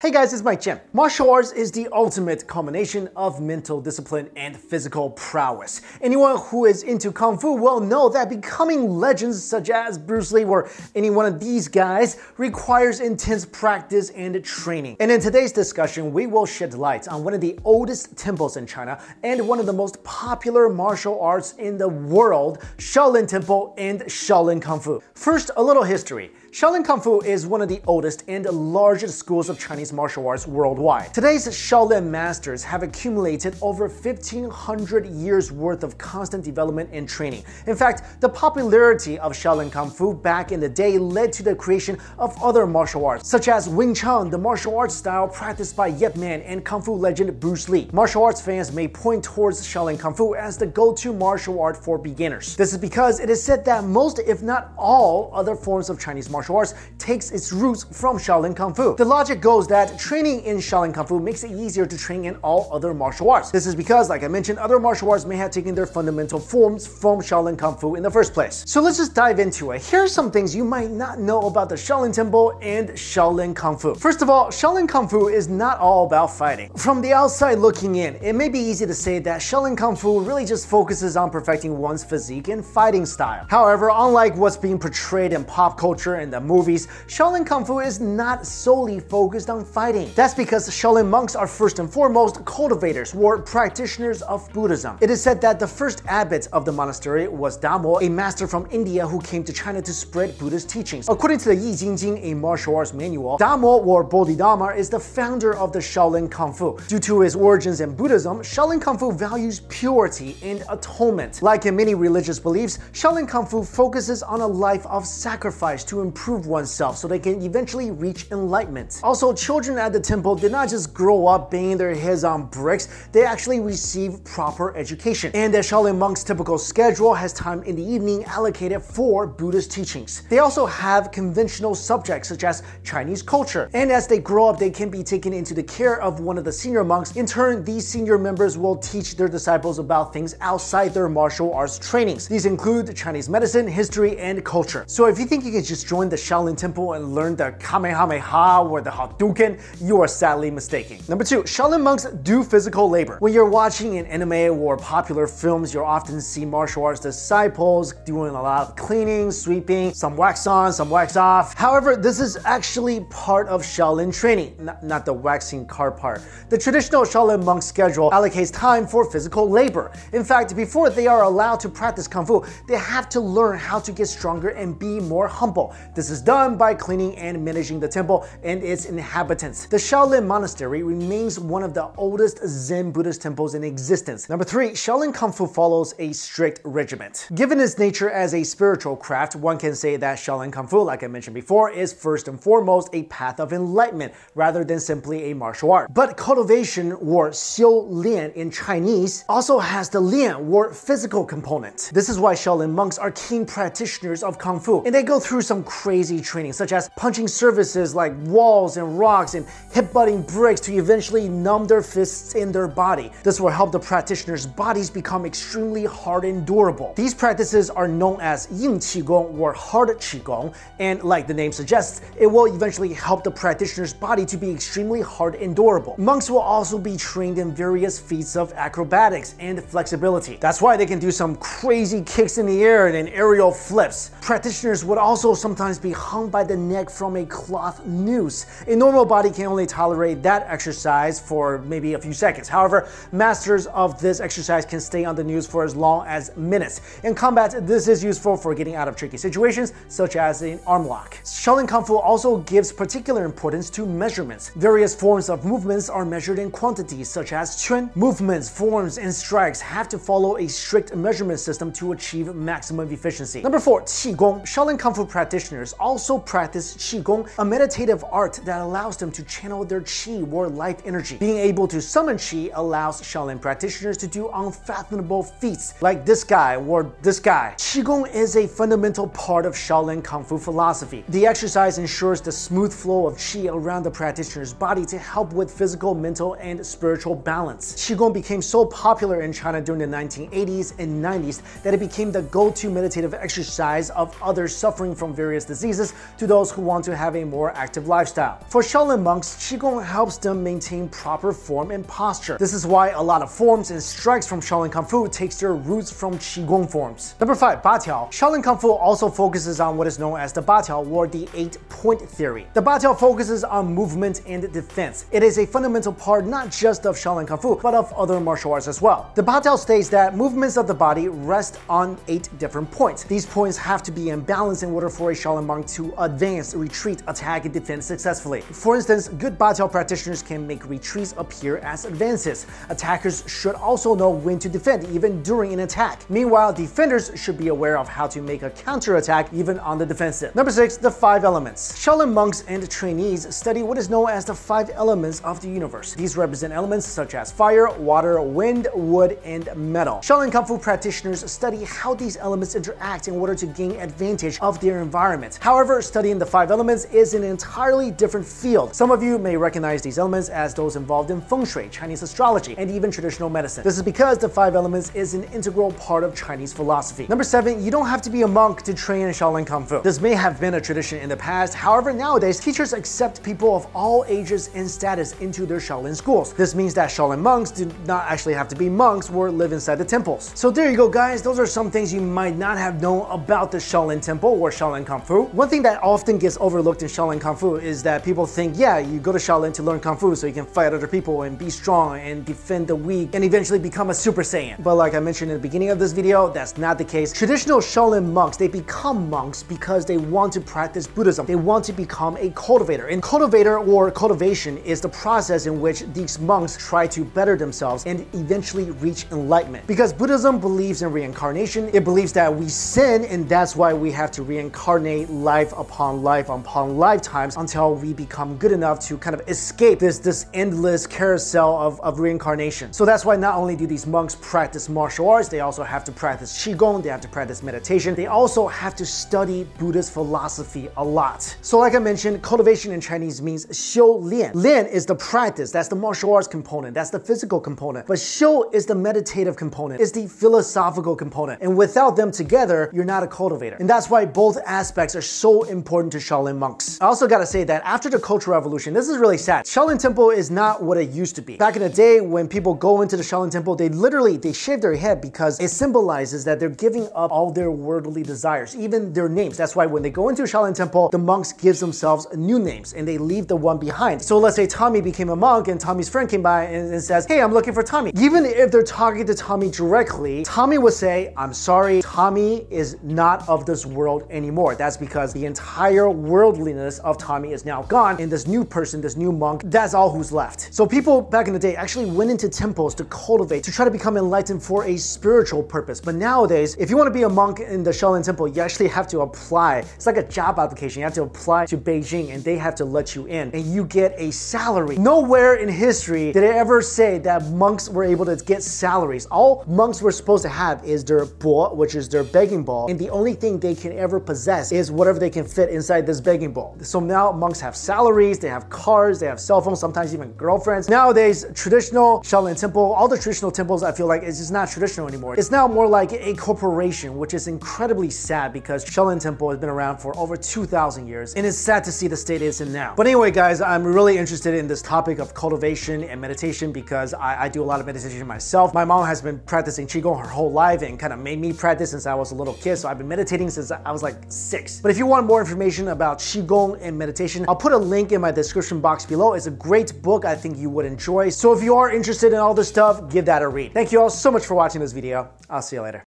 Hey guys, it's Mikexingchen. Martial arts is the ultimate combination of mental discipline and physical prowess. Anyone who is into Kung Fu will know that becoming legends such as Bruce Lee or any one of these guys requires intense practice and training. And in today's discussion, we will shed light on one of the oldest temples in China and one of the most popular martial arts in the world, Shaolin Temple and Shaolin Kung Fu. First, a little history. Shaolin Kung Fu is one of the oldest and largest schools of Chinese martial arts worldwide. Today's Shaolin masters have accumulated over 1,500 years worth of constant development and training. In fact, the popularity of Shaolin Kung Fu back in the day led to the creation of other martial arts, such as Wing Chun, the martial arts style practiced by Yip Man and Kung Fu legend Bruce Lee. Martial arts fans may point towards Shaolin Kung Fu as the go-to martial art for beginners. This is because it is said that most, if not all, other forms of Chinese martial arts takes its roots from Shaolin Kung Fu. The logic goes that training in Shaolin Kung Fu makes it easier to train in all other martial arts. This is because, like I mentioned, other martial arts may have taken their fundamental forms from Shaolin Kung Fu in the first place. So let's just dive into it. Here are some things you might not know about the Shaolin Temple and Shaolin Kung Fu. First of all, Shaolin Kung Fu is not all about fighting. From the outside looking in, it may be easy to say that Shaolin Kung Fu really just focuses on perfecting one's physique and fighting style. However, unlike what's being portrayed in pop culture and the movies, Shaolin Kung Fu is not solely focused on fighting. That's because Shaolin monks are first and foremost cultivators or practitioners of Buddhism. It is said that the first abbot of the monastery was Damo, a master from India who came to China to spread Buddhist teachings. According to the Yijing, a martial arts manual, Damo or Bodhidharma is the founder of the Shaolin Kung Fu. Due to his origins in Buddhism, Shaolin Kung Fu values purity and atonement. Like in many religious beliefs, Shaolin Kung Fu focuses on a life of sacrifice to improve oneself so they can eventually reach enlightenment. Also, children at the temple did not just grow up banging their heads on bricks, they actually receive proper education. And the Shaolin monk's typical schedule has time in the evening allocated for Buddhist teachings. They also have conventional subjects such as Chinese culture. And as they grow up, they can be taken into the care of one of the senior monks. In turn, these senior members will teach their disciples about things outside their martial arts trainings. These include Chinese medicine, history, and culture. So if you think you can just join the Shaolin Temple and learn the Kamehameha or the Hadouken, you are sadly mistaken. Number 2, Shaolin monks do physical labor. When you're watching an anime or popular films, you'll often see martial arts disciples doing a lot of cleaning, sweeping, some wax on, some wax off. However, this is actually part of Shaolin training, not the waxing car part. The traditional Shaolin monk schedule allocates time for physical labor. In fact, before they are allowed to practice Kung Fu, they have to learn how to get stronger and be more humble. This is done by cleaning and managing the temple and its inhabitants. The Shaolin Monastery remains one of the oldest Zen Buddhist temples in existence. Number 3, Shaolin Kung Fu follows a strict regiment. Given its nature as a spiritual craft, one can say that Shaolin Kung Fu, like I mentioned before, is first and foremost a path of enlightenment rather than simply a martial art. But cultivation, or xiu lian in Chinese, also has the lian, or physical component. This is why Shaolin monks are keen practitioners of Kung Fu, and they go through some crazy training, such as punching surfaces like walls and rocks and hip-butting bricks to eventually numb their fists in their body. This will help the practitioners' bodies become extremely hard and durable. These practices are known as Ying Qigong or hard Qigong, and like the name suggests, it will eventually help the practitioner's body to be extremely hard and durable. Monks will also be trained in various feats of acrobatics and flexibility. That's why they can do some crazy kicks in the air and aerial flips. Practitioners would also sometimes be hung by the neck from a cloth noose. A normal body can only tolerate that exercise for maybe a few seconds. However, masters of this exercise can stay on the noose for as long as minutes. In combat, this is useful for getting out of tricky situations, such as an arm lock. Shaolin Kung Fu also gives particular importance to measurements. Various forms of movements are measured in quantities, such as Chen. Movements, forms, and strikes have to follow a strict measurement system to achieve maximum efficiency. Number 4, Qigong. Shaolin Kung Fu practitioners also practice Qigong, a meditative art that allows them to channel their qi or life energy. Being able to summon qi allows Shaolin practitioners to do unfathomable feats like this guy or this guy. Qigong is a fundamental part of Shaolin Kung Fu philosophy. The exercise ensures the smooth flow of qi around the practitioner's body to help with physical, mental, and spiritual balance. Qigong became so popular in China during the 1980s and 90s that it became the go-to meditative exercise of others suffering from various diseases diseases to those who want to have a more active lifestyle. For Shaolin monks, Qigong helps them maintain proper form and posture. This is why a lot of forms and strikes from Shaolin Kung Fu takes their roots from Qigong forms. Number 5. Ba Tiao. Shaolin Kung Fu also focuses on what is known as the Ba Tiao, or the 8-point theory. The Ba Tiao focuses on movement and defense. It is a fundamental part not just of Shaolin Kung Fu, but of other martial arts as well. The Ba Tiao states that movements of the body rest on 8 different points. These points have to be in balance in order for a Shaolin monk to advance, retreat, attack, and defend successfully. For instance, good Ba Tiao practitioners can make retreats appear as advances. Attackers should also know when to defend, even during an attack. Meanwhile, defenders should be aware of how to make a counterattack even on the defensive. Number 6. The 5 elements. Shaolin monks and trainees study what is known as the 5 elements of the universe. These represent elements such as fire, water, wind, wood, and metal. Shaolin Kung Fu practitioners study how these elements interact in order to gain advantage of their environment. However, studying the 5 elements is an entirely different field. Some of you may recognize these elements as those involved in feng shui, Chinese astrology, and even traditional medicine. This is because the 5 elements is an integral part of Chinese philosophy. Number 7. You don't have to be a monk to train in Shaolin Kung Fu. This may have been a tradition in the past. However, nowadays, teachers accept people of all ages and status into their Shaolin schools. This means that Shaolin monks do not actually have to be monks or live inside the temples. So there you go, guys. Those are some things you might not have known about the Shaolin Temple or Shaolin Kung Fu. One thing that often gets overlooked in Shaolin Kung Fu is that people think, yeah, you go to Shaolin to learn Kung Fu so you can fight other people and be strong and defend the weak and eventually become a Super Saiyan. But like I mentioned in the beginning of this video, that's not the case. Traditional Shaolin monks, they become monks because they want to practice Buddhism. They want to become a cultivator. And cultivator or cultivation is the process in which these monks try to better themselves and eventually reach enlightenment. Because Buddhism believes in reincarnation, it believes that we sin and that's why we have to reincarnate life upon lifetimes until we become good enough to kind of escape this endless carousel of reincarnation. So that's why not only do these monks practice martial arts, they also have to practice Qigong, they have to practice meditation, they also have to study Buddhist philosophy a lot. So like I mentioned, cultivation in Chinese means xiu lian. Lian is the practice, that's the martial arts component, that's the physical component. But xiu is the meditative component, is the philosophical component. And without them together, you're not a cultivator. And that's why both aspects are so important to Shaolin monks. I also gotta say that after the Cultural Revolution, this is really sad. Shaolin Temple is not what it used to be. Back in the day, when people go into the Shaolin Temple, they shave their head because it symbolizes that they're giving up all their worldly desires, even their names. That's why when they go into a Shaolin Temple, the monks give themselves new names and they leave the one behind. So let's say Tommy became a monk and Tommy's friend came by and says, hey, I'm looking for Tommy. Even if they're talking to Tommy directly, Tommy would say, I'm sorry, Tommy is not of this world anymore. That's because the entire worldliness of Tommy is now gone, and this new person, this new monk, that's all who's left. So people back in the day actually went into temples to cultivate, to try to become enlightened for a spiritual purpose. But nowadays, if you want to be a monk in the Shaolin Temple, you actually have to apply. It's like a job application. You have to apply to Beijing and they have to let you in and you get a salary. Nowhere in history did it ever say that monks were able to get salaries. All monks were supposed to have is their bo, which is their begging bowl, and the only thing they can ever possess is whatever they can fit inside this begging bowl. So now monks have salaries, they have cars, they have cell phones, sometimes even girlfriends. Nowadays, traditional Shaolin Temple, all the traditional temples, I feel like it's just not traditional anymore. It's now more like a corporation, which is incredibly sad because Shaolin Temple has been around for over 2,000 years, and it's sad to see the state it's in now. But anyway, guys, I'm really interested in this topic of cultivation and meditation because I do a lot of meditation myself. My mom has been practicing Qigong her whole life and kind of made me practice since I was a little kid, so I've been meditating since I was like 6. But if you want more information about Qigong and meditation, I'll put a link in my description box below. It's a great book I think you would enjoy. So if you are interested in all this stuff, give that a read. Thank you all so much for watching this video. I'll see you later.